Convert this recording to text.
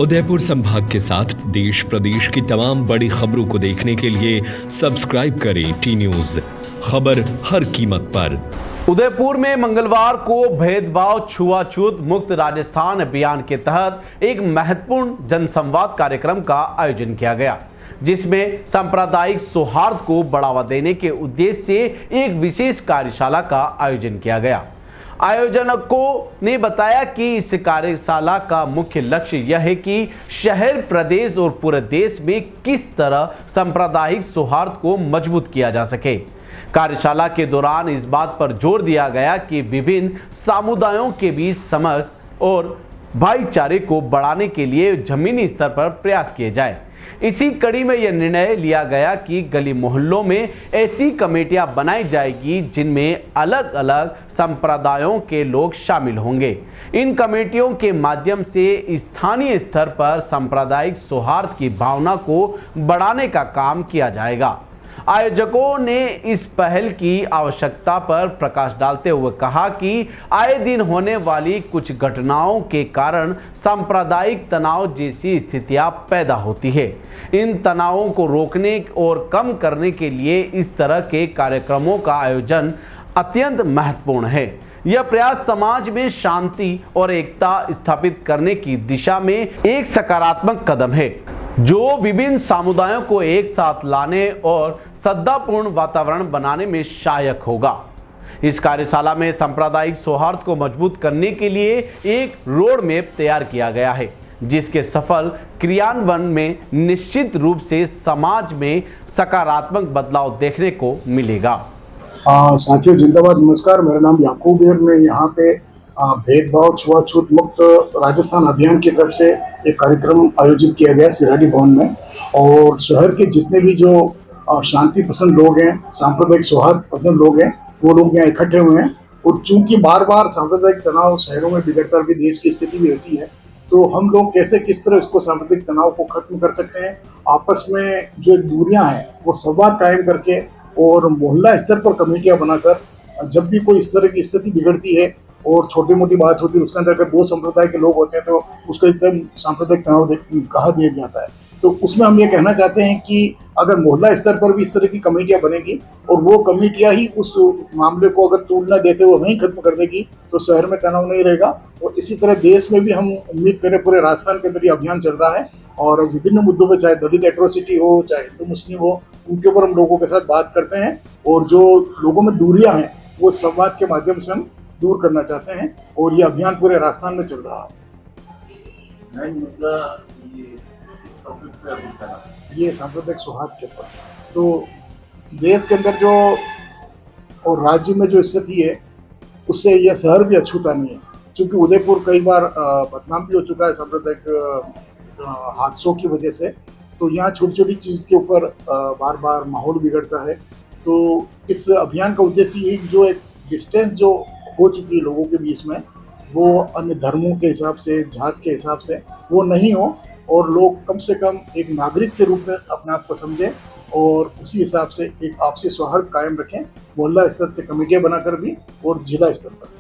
उदयपुर संभाग के साथ देश प्रदेश की तमाम बड़ी खबरों को देखने के लिए सब्सक्राइब करें टी न्यूज, खबर हर कीमत पर। उदयपुर में मंगलवार को भेदभाव छुआछूत मुक्त राजस्थान अभियान के तहत एक महत्वपूर्ण जनसंवाद कार्यक्रम का आयोजन किया गया, जिसमें सांप्रदायिक सौहार्द को बढ़ावा देने के उद्देश्य से एक विशेष कार्यशाला का आयोजन किया गया। आयोजकों ने बताया कि इस कार्यशाला का मुख्य लक्ष्य यह है कि शहर, प्रदेश और पूरे देश में किस तरह सांप्रदायिक सौहार्द को मजबूत किया जा सके। कार्यशाला के दौरान इस बात पर जोर दिया गया कि विभिन्न समुदायों के बीच समझ और भाईचारे को बढ़ाने के लिए जमीनी स्तर पर प्रयास किए जाए। इसी कड़ी में यह निर्णय लिया गया कि गली मोहल्लों में ऐसी कमेटियां बनाई जाएगी जिनमें अलग अलग संप्रदायों के लोग शामिल होंगे। इन कमेटियों के माध्यम से स्थानीय स्तर पर सांप्रदायिक सौहार्द की भावना को बढ़ाने का काम किया जाएगा। आयोजकों ने इस पहल की आवश्यकता पर प्रकाश डालते हुए कहा कि आए दिन होने वाली कुछ घटनाओं के कारण सांप्रदायिक तनाव जैसी स्थितियां पैदा होती है। इन तनावों को रोकने और कम करने के लिए इस तरह के कार्यक्रमों का आयोजन अत्यंत महत्वपूर्ण है। यह प्रयास समाज में शांति और एकता स्थापित करने की दिशा में एक सकारात्मक कदम है, जो विभिन्न समुदायों को एक साथ लाने और सद्भावपूर्ण वातावरण बनाने में सहायक होगा। इस कार्यशाला में सांप्रदायिक सौहार्द को मजबूत करने के लिए एक रोड मैप तैयार किया गया है, जिसके सफल क्रियान्वयन में निश्चित रूप से समाज में सकारात्मक बदलाव देखने को मिलेगा। साथियों, जिंदाबाद, नमस्कार। मेरा नाम याकूब है। मैं यहाँ पे भेदभाव छुआछूत मुक्त राजस्थान अभियान की तरफ से एक कार्यक्रम आयोजित किया गया सिराडी भवन में, और शहर के जितने भी जो शांति पसंद लोग हैं, सांप्रदायिक सौहार्द पसंद लोग हैं, वो लोग यहाँ इकट्ठे हुए हैं। और चूंकि बार बार सांप्रदायिक तनाव शहरों में बिगड़ता भी, देश की स्थिति भी ऐसी है, तो हम लोग कैसे किस तरह इसको सांप्रदायिक तनाव को खत्म कर सकते हैं, आपस में जो दूरियां हैं वो संवाद कायम करके और मोहल्ला स्तर पर कमेटियां बनाकर, जब भी कोई इस तरह की स्थिति बिगड़ती है और छोटी मोटी बात होती है, उसके अंदर अगर दो संप्रदाय के लोग होते हैं तो उसको एकदम सांप्रदायिक तनाव कहा दिया जाता है। तो उसमें हम ये कहना चाहते हैं कि अगर मोहल्ला स्तर पर भी इस तरह की कमेटियां बनेगी और वो कमेटियां ही उस मामले को अगर तूल न देते हुए वहीं खत्म कर देगी, तो शहर में तनाव नहीं रहेगा। और इसी तरह देश में भी हम उम्मीद करें, पूरे राजस्थान के अंदर ये अभियान चल रहा है और विभिन्न मुद्दों पर, चाहे दलित एट्रोसिटी हो, चाहे हिंदू मुस्लिम हो, उनके ऊपर हम लोगों के साथ बात करते हैं और जो लोगों में दूरियां हैं वो संवाद के माध्यम से हम दूर करना चाहते हैं, और ये अभियान पूरे राजस्थान में चल रहा है। ये सांप्रदायिक सौहार्द के ऊपर, तो देश के अंदर जो और राज्य में जो स्थिति है उससे यह शहर भी अछूता नहीं है, क्योंकि उदयपुर कई बार बदनाम भी हो चुका है सांप्रदायिक हादसों की वजह से। तो यहाँ छोटी छोटी चीज़ के ऊपर बार बार माहौल बिगड़ता है। तो इस अभियान का उद्देश्य यही, जो एक डिस्टेंस जो हो चुकी है लोगों के बीच में, वो अन्य धर्मों के हिसाब से, जात के हिसाब से वो नहीं हो, और लोग कम से कम एक नागरिक के रूप में अपने आप को समझें और उसी हिसाब से एक आपसी सौहार्द कायम रखें, मोहल्ला स्तर से कमेटियां बनाकर भी और जिला स्तर पर।